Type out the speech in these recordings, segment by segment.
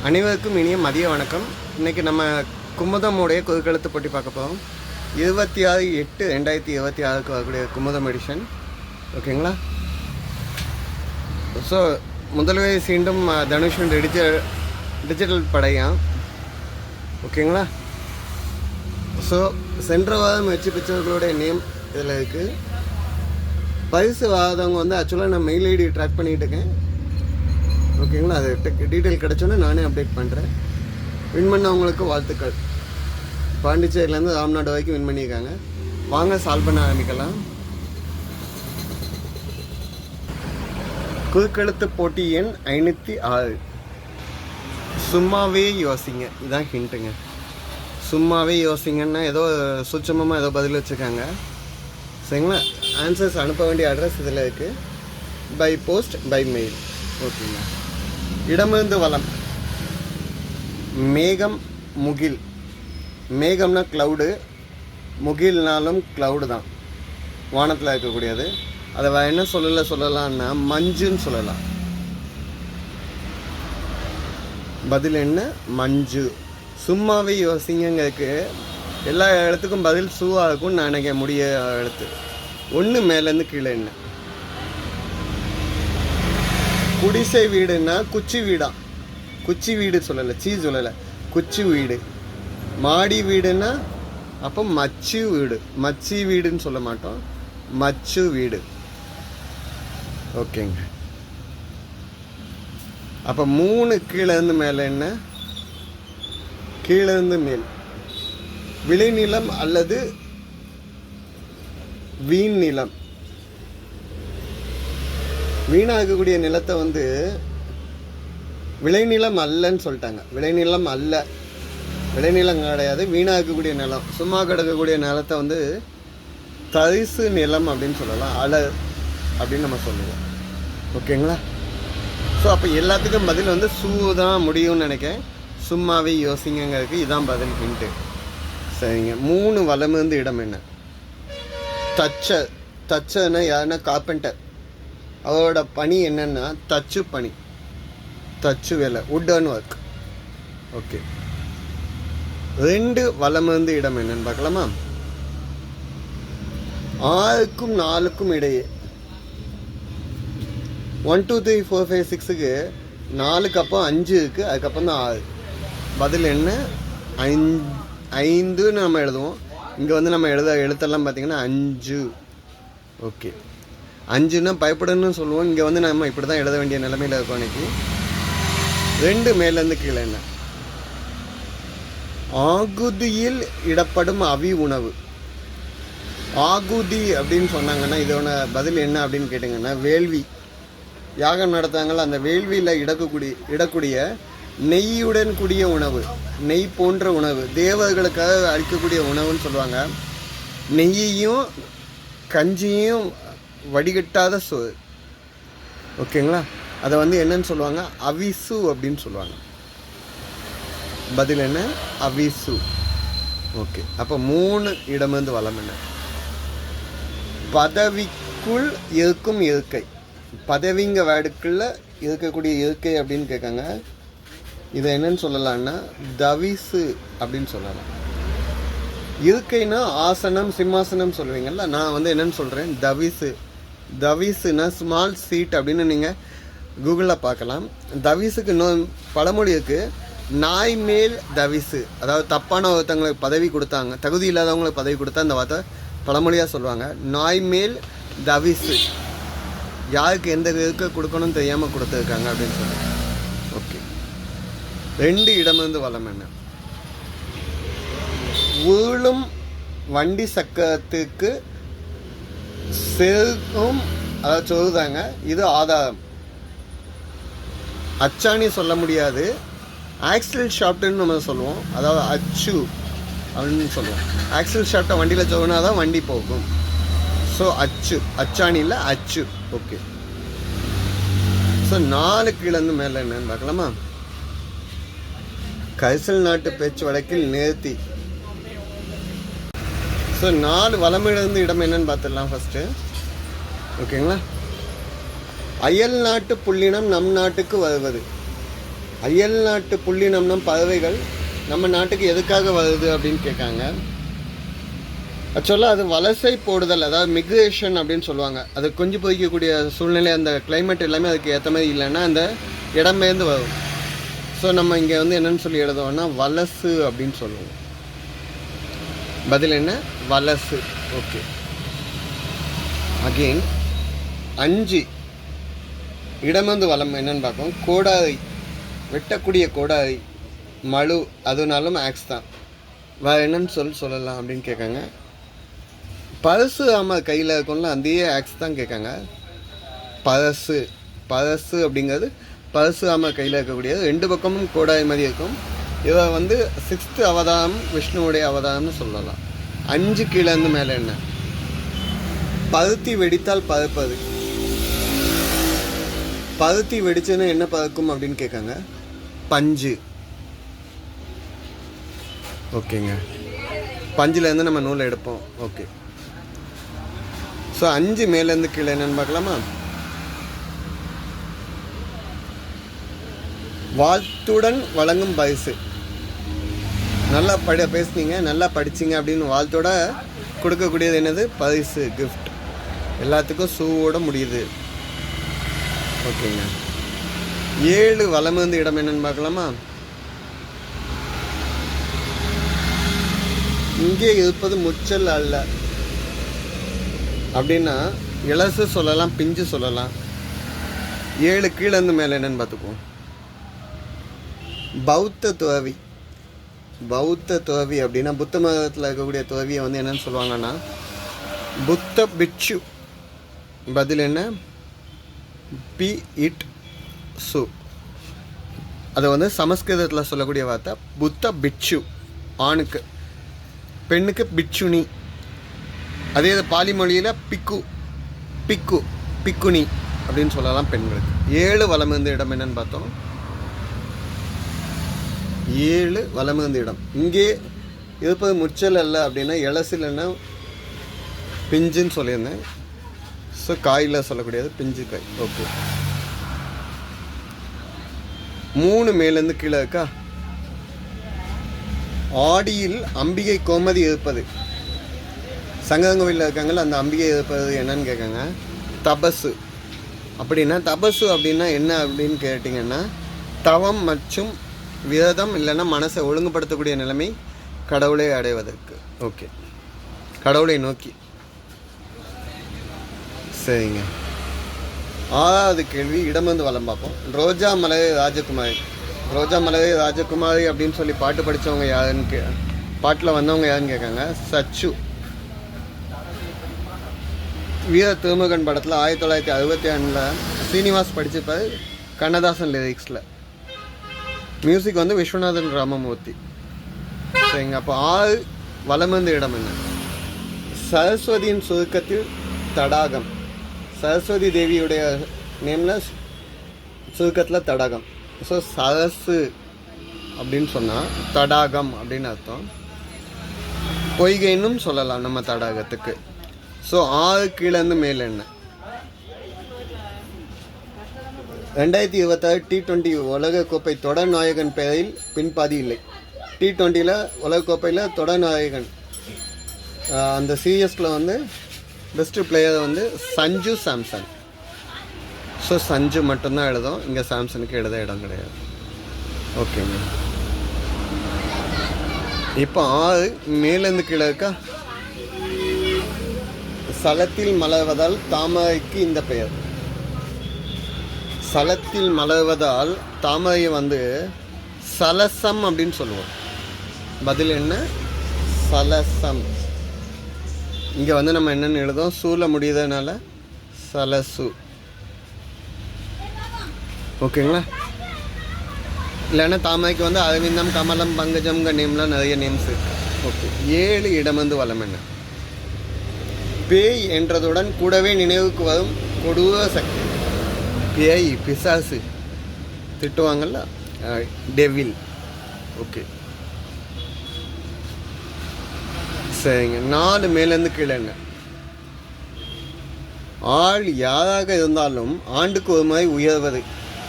அனைவருக்கும் இனிய மதிய வணக்கம். இன்றைக்கி நம்ம குமுதமுடைய கொதுக்கெழுத்து போட்டி பார்க்க போகிறோம். 26/8/2026 வரக்கூடிய குமுதம் எடிஷன். ஓகேங்களா? ஸோ முதல்வே சீண்டும் தனுஷன் டிஜிட்டல் படையாம். ஓகேங்களா? ஸோ சென்ற வாரம் வெற்றி பெற்றவர்களுடைய நேம் இதில் இருக்குது. பரிசு வாதவங்க வந்து ஆக்சுவலாக நான் மெயில் ஐடி ட்ராக் பண்ணிகிட்டு இருக்கேன். ஓகேங்களா? அது டீட்டெயில் கிடச்சோன்னே நானே அப்டேட் பண்ணுறேன். வின் பண்ணவங்களுக்கு வாழ்த்துக்கள். பாண்டிச்சேரியிலேருந்து ராம்நாடு வரைக்கும் வின் பண்ணியிருக்காங்க. வாங்க சால்வ் பண்ண ஆரம்பிக்கலாம். குறுக்கெழுத்து போட்டி எண் 506. சும்மாவே யோசிங்க. இதுதான் ஹிண்ட்டுங்க. சும்மாவே யோசிங்கன்னா ஏதோ சூட்சமமாக ஏதோ பதில் வச்சுருக்காங்க. சரிங்களா? ஆன்சர்ஸ் அனுப்ப வேண்டிய அட்ரஸ் இதில் இருக்குது. By post, by mail. ஓகேங்களா? இடமிருந்து வளம். மேகம், முகில். மேகம்னா க்ளவுடு, முகில்னாலும் க்ளவுடு தான், வானத்தில் இருக்கக்கூடியது. அதை என்ன சொல்லலாம்னா மஞ்சுன்னு சொல்லலாம். பதில் என்ன? மஞ்சு. சும்மாவே யோசிங்கிறதுக்கு எல்லா இடத்துக்கும் பதில் சூவாக இருக்கும்னு நான் நினைக்க முடிய எழுத்து. ஒன்று மேலேருந்து கீழே என்ன? குடிசை வீடுன்னா குச்சி வீடா? குச்சி வீடு சொல்லலை, சொல்லலை, குச்சி வீடு. மாடி வீடுன்னா அப்போ மச்சு வீடு. மச்சி வீடுன்னு சொல்ல மாட்டோம், மச்சு வீடு. ஓகேங்க. அப்போ 3 கீழேருந்து மேலே என்ன? கீழேருந்து மேல். விளைநிலம் அல்லது வீண் நிலம். வீணாகக்கூடிய நிலத்தை வந்து விளைநிலம் அல்லன்னு சொல்லிட்டாங்க. விளைநிலம் அல்ல, விளைநிலம் கிடையாது, வீணாகக்கூடிய நிலம். சும்மா கிடக்கக்கூடிய நிலத்தை வந்து தரிசு நிலம் அப்படின்னு சொல்லலாம், அல அப்படின்னு நம்ம சொல்லுவோம். ஓகேங்களா? ஸோ அப்போ எல்லாத்துக்கும் பதில் வந்து சூ தான் முடியும்னு நினைக்கிறேன். சும்மாவே யோசிங்கிறதுக்கு இதான் பதில் ஹிண்ட்டு. சரிங்க. 3 வலமிருந்து இடம் என்ன? தச்சர். தச்சர்னா யாருன்னா கார்பெண்டர். அவரோட பணி என்னன்னா தச்சு பணி, தச்சு வேலை, வுட்டன் ஒர்க். ஓகே. 2 வலமிருந்து இடம் என்னன்னு பார்க்கலாமா? 6க்கும் 4க்கும் இடையே. 1 2 3 4 5 6க்கு 4க்கு அப்புறம் 5 இருக்குது, அதுக்கப்புறம் தான் 6. பதில் என்ன? 5ன்னு நம்ம எழுதுவோம். இங்கே வந்து நம்ம எழுத்தெல்லாம் பார்த்தீங்கன்னா 5. ஓகே. 5ன்னா பயப்படணும்னு சொல்லுவோம். இங்கே வந்து நம்ம இப்படி தான் எழுத வேண்டிய நிலைமையில் இருக்கோம் அன்றைக்கி. 2 மேலேருந்து கீழே என்ன? ஆகுதியில் இடப்படும் அவி உணவு. ஆகுதி அப்படின்னு சொன்னாங்கன்னா இதோட பதில் என்ன அப்படின்னு கேட்டிங்கன்னா வேள்வி. யாகம் நடத்தாங்களா, அந்த வேள்வியில் இடக்கூடிய நெய்யுடன் கூடிய உணவு, நெய் போன்ற உணவு, தேவர்களுக்காக அளிக்கக்கூடிய உணவுன்னு சொல்லுவாங்க. நெய்யையும் கஞ்சியும் வடிகட்டாத சோறு. ஓகேங்களா? அதை வந்து என்னன்னு சொல்லுவாங்க? அவிசு அப்படின்னு சொல்லுவாங்க. பதில் என்ன? அவிசு. ஓகே. அப்போ 3 இடமிருந்து வளம் என்ன? பதவிக்குள் இருக்கும் இருக்கை. பதவிங்க வேர்டுக்குள்ள இருக்கக்கூடிய இருக்கை அப்படின்னு கேட்காங்க. இதை என்னன்னு சொல்லலாம்னா தவிசு அப்படின்னு சொல்லலாம். இருக்கைனா ஆசனம், சிம்மாசனம் சொல்லுவீங்கல்ல, நான் வந்து என்னன்னு சொல்கிறேன் தவிசு. தவிசுனா ஸ்மால் சீட் அப்படின்னு நீங்கள் கூகுளில் பார்க்கலாம். தவிசுக்கு இன்னும் பழமொழி இருக்குது. நாய் மேல் தவிசு. அதாவது தப்பான ஒருத்தங்களுக்கு பதவி கொடுத்தாங்க, தகுதி இல்லாதவங்களுக்கு பதவி கொடுத்தா அந்த வார்த்தை பழமொழியாக சொல்லுவாங்க. நாய் மேல் தவிசு. யாருக்கு எந்த இருக்க கொடுக்கணும்னு தெரியாமல் கொடுத்துருக்காங்க அப்படின்னு சொல்லுவாங்க. ஓகே. 2 இடமிருந்து வளம் என்ன? வீழும் வண்டி சக்கரத்துக்கு செருகும், அதாவது சொல்லுதாங்க. இது ஆதாரம். அச்சாணி சொல்ல முடியாது, ஆக்சில் ஷாப்ட்னு நம்ம சொல்லுவோம். அதாவது அச்சு அப்படின்னு சொல்லுவோம். ஆக்சில் ஷாப்டை வண்டியில் சொன்னா தான் வண்டி போகும். ஸோ அச்சு, அச்சாணியில் அச்சு. ஓகே. ஸோ 4 கீழேருந்து மேலே என்னன்னு பார்க்கலாமா? கைசல் நாட்டு பேச்சு வழக்கில் நேர்த்தி. ஸோ 4 வலமிலிருந்து இடம் என்னன்னு பார்த்துடலாம் ஃபஸ்ட்டு. ஓகேங்களா? அயல் நாட்டு புள்ளினம் நம் நாட்டுக்கு வருவது. அயல் நாட்டு புள்ளினம்னா பறவைகள் நம்ம நாட்டுக்கு எதுக்காக வருது அப்படின்னு கேட்காங்க. ஆக்சுவலாக அது வலசை போடுதல், அதாவது மிக்ரேஷன் அப்படின்னு சொல்லுவாங்க. அது கொஞ்சம் பொதிக்கக்கூடிய சூழ்நிலை, அந்த கிளைமேட் எல்லாமே அதுக்கு ஏற்ற மாதிரி இல்லைன்னா அந்த இடம்பெயர்ந்து வரும். ஸோ நம்ம இங்கே வந்து என்னென்னு சொல்லி எழுதுவோம்னா வலசு அப்படின்னு சொல்லுவோம். பதில் என்ன? வலசு. ஓகே. அகெயின் 5 இடமந்து வலம் என்னன்னு பார்ப்போம். கோடாரி, வெட்டக்கூடிய கோடாரி, மழு, அதுனாலும் ஆக்ஸ் தான். வேறு என்னன்னு சொல்லலாம் அப்படின்னு கேட்காங்க. பழசு, ஆமாம், கையில் இருக்கோம்ல, அதே ஆக்ஸ் தான் கேட்காங்க. பழசு பழசு அப்படிங்கிறது பழசு, ஆமாம், கையில் இருக்கக்கூடியது. 2 பக்கமும் கோடாரி மாதிரி இருக்கும். இதை வந்து 6th அவதாரம், விஷ்ணுவுடைய அவதாரம்னு சொல்லலாம். 5 கீழேருந்து மேலே என்ன? பருத்தி வெடித்தால் பறப்பது. பருத்தி வெடிச்சுன்னா என்ன பறக்கும் அப்படின்னு கேட்காங்க. பஞ்சு. ஓகேங்க, பஞ்சுலேருந்து நம்ம நூலை எடுப்போம். ஓகே. ஸோ 5 மேலேருந்து கீழே என்னன்னு பார்க்கலாமா? வாழ்த்துடன் வழங்கும் பரிசு. நல்லா பேசுனீங்க, நல்லா படிச்சிங்க அப்படின்னு வாழ்த்தோட கொடுக்கக்கூடியது என்னது? பரிசு, கிஃப்ட். எல்லாத்துக்கும் ஷூவோட முடியுது. ஓகேங்க. 7 வலமிருந்து இடம் என்னன்னு பார்க்கலாமா? இங்கே இருப்பது முச்சல் அல்ல அப்படின்னா இலசு சொல்லலாம், பிஞ்சு சொல்லலாம். 7 கீழேருந்து மேலே என்னன்னு பார்த்துக்குவோம். பௌத்த துறவி. பௌத்த துறவி அப்படின்னா புத்த மதத்தில் இருக்கக்கூடிய துறவியை வந்து என்னன்னு சொல்லுவாங்கன்னா புத்த பிட்சு. பதில் என்ன? பி இட் சு. அதை வந்து சமஸ்கிருதத்தில் சொல்லக்கூடிய வார்த்தை புத்த பிட்சு. ஆணுக்கு, பெண்ணுக்கு பிட்சுனி. அதே பாலி மொழியில் பிக்கு, பிக்கு, பிக்குனி அப்படின்னு சொல்லலாம் பெண்களுக்கு. 7 வலமிருந்து இடம் என்னன்னு பார்த்தோம். 7 வலமிருந்து இடம். இங்கே இருப்பது முச்சல் அல்ல அப்படின்னா இலசில்னா பிஞ்சுன்னு சொல்லியிருந்தேன். ஸோ காயில் சொல்லக்கூடியது பிஞ்சு காய். ஓகே. 3 மேலேருந்து கீழே இருக்கா? ஆடியில் அம்பிகை கோமதி இருப்பது. சங்கரங்கோவிலில் இருக்காங்கல்ல, அந்த அம்பிகை இருப்பது என்னன்னு கேட்காங்க. தபசு. அப்படின்னா தபசு அப்படின்னா என்ன அப்படின்னு கேட்டிங்கன்னா தவம் மற்றும் விரதம், இல்லைன்னா மனசை ஒழுங்குபடுத்தக்கூடிய நிலைமை, கடவுளை அடைவதற்கு. ஓகே, கடவுளை நோக்கி. சரிங்க. 6வது கேள்வி இடமந்து வலம் பார்ப்போம். ரோஜா மலரே ராஜகுமாரி. ரோஜா மலரே ராஜகுமாரி அப்படின்னு சொல்லி பாட்டு படித்தவங்க யாருன்னு பாட்டில் வந்தவங்க யாருன்னு கேட்காங்க. சச்சு. வீர திருமுகன் படத்தில் 1962 சீனிவாஸ் படிச்சிருப்பார், கண்ணதாசன் லிரிக்ஸில். மியூசிக் வந்து விஸ்வநாதன் ராமமூர்த்தி. சரிங்க. அப்போ 6 வலமிருந்து இடம் என்ன? சரஸ்வதியின் சுருக்கத்தில் தடாகம். சரஸ்வதி தேவியுடைய நேமில் சுருக்கத்தில் தடாகம். ஸோ சரசு அப்படின்னு சொன்னால் தடாகம் அப்படின்னு அர்த்தம். பொய்கைன்னும் சொல்லலாம் நம்ம தடாகத்துக்கு. ஸோ 6 கீழேருந்து மேலே என்ன? 2026 T20 உலகக்கோப்பை தொடர் நாயகன் பெயரில் பின்பாதி இல்லை. T20யில் உலகக்கோப்பையில் தொடர் நாயகன் அந்த சீரியஸில் வந்து பெஸ்ட்டு பிளேயர் வந்து சஞ்சு சாம்சன். ஸோ சஞ்சு மட்டும்தான் எழுதும், இங்கே சாம்சனுக்கு எழுத இடம் கிடையாது. ஓகேங்க. இப்போ 6 மேலேருந்து கீழே இருக்கா? சலத்தில் மலர்வதால் தாமரைக்கு இந்த பெயர். சலத்தில் மலர்வதால் தாமரையை வந்து சலசம் அப்படின்னு சொல்லுவோம். பதில் என்ன? சலசம். இங்கே வந்து நம்ம என்னென்னு எழுதும்? சூல முடியுதுனால சலசு. ஓகேங்களா? இல்லைன்னா தாமரைக்கு வந்து அரவிந்தம், கமலம், பங்கஜம்ங்க நேம்லாம் நிறைய நேம்ஸ் இருக்கு. ஓகே. 7 இடமந்து வலம் என்ன? பேய் என்றதுடன் கூடவே நினைவுக்கு வரும் கொடூர சக்தி. பேய், பிசாசு திட்டுவாங்கல்ல, டெவில். ஓகே. சரிங்க. 4 மேலேருந்து கீழே என்ன? ஆள் யாராக இருந்தாலும் ஆண்டுக்கு ஒரு மாதிரி உயர்வது.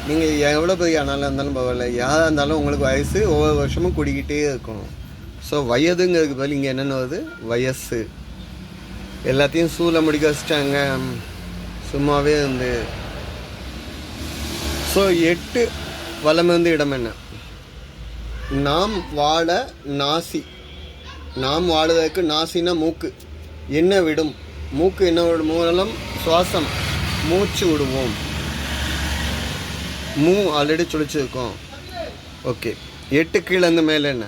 நீங்கள் எவ்வளோ பெரிய ஆனாலும் இருந்தாலும் பரவாயில்ல, யாராக இருந்தாலும் உங்களுக்கு வயசு ஒவ்வொரு வருஷமும் கூடிக்கிட்டே இருக்கும். ஸோ வயதுங்கிறதுக்கு பதில் இங்கே என்னென்ன வருது, வயசு. எல்லாத்தையும் சூழ முடிக்க வச்சுட்டாங்க, சும்மாவே வந்து. ஸோ 8 வலமிருந்து இடம் என்ன? நாம் வாழ நாசி. நாம் வாழுவதற்கு நாசினா மூக்கு. என்ன விடும்? மூக்கு என்ன விடும்? மூலம் சுவாசம், மூச்சு விடுவோம். ஆல்ரெடி சுழிச்சிருக்கோம். ஓகே. 8 கீழேருந்து மேலே என்ன?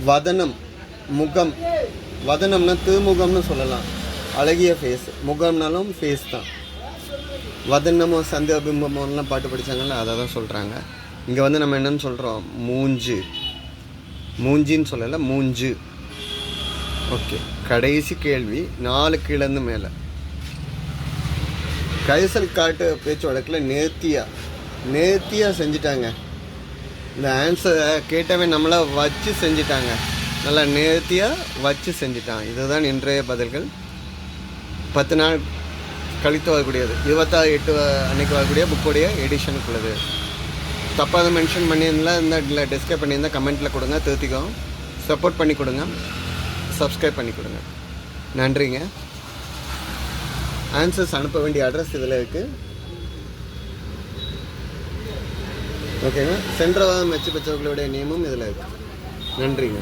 வதனம், முகம். வதனம்னா திருமுகம்னு சொல்லலாம், அழகிய ஃபேஸ். முகம்னாலும் ஃபேஸ் தான். வதனமோ சந்திர பிம்பமோலாம் பாட்டு படித்தாங்கல்ல, அதை தான் சொல்கிறாங்க. இங்கே வந்து நம்ம என்னென்னு சொல்கிறோம், மூஞ்சு. மூஞ்சின்னு சொல்லலை, மூஞ்சு. ஓகே. கடைசி கேள்வி 4 கீழேருந்து மேலே. கைசல் காட்டு பேச்சு வழக்கில் நேர்த்தியாக செஞ்சிட்டாங்க. இந்த ஆன்சரை கேட்டவே நம்மளை வச்சு செஞ்சிட்டாங்க, நல்லா நேர்த்தியாக வச்சு செஞ்சிட்டாங்க. இதுதான் இன்றைய பதில்கள். 10 நாள் கழித்து வரக்கூடியது, 26/8 அன்றைக்கி வரக்கூடிய புக்கோடைய எடிஷனுக்குள்ளது. தப்பாக அதை மென்ஷன் பண்ணியிருந்தால் இந்த டிஸ்கிரைப் பண்ணியிருந்தால் கமெண்ட்டில் கொடுங்க, திருத்திக்கோ. சப்போர்ட் பண்ணி கொடுங்க, சப்ஸ்கிரைப் பண்ணி கொடுங்க. நன்றிங்க. ஆன்சர்ஸ் அனுப்ப வேண்டிய அட்ரஸ் இதில் இருக்குது. ஓகேங்க. சென்ற வாரம் வெற்றி பெற்றவர்களுடைய நேமும் இதில் இருக்குது. நன்றிங்க.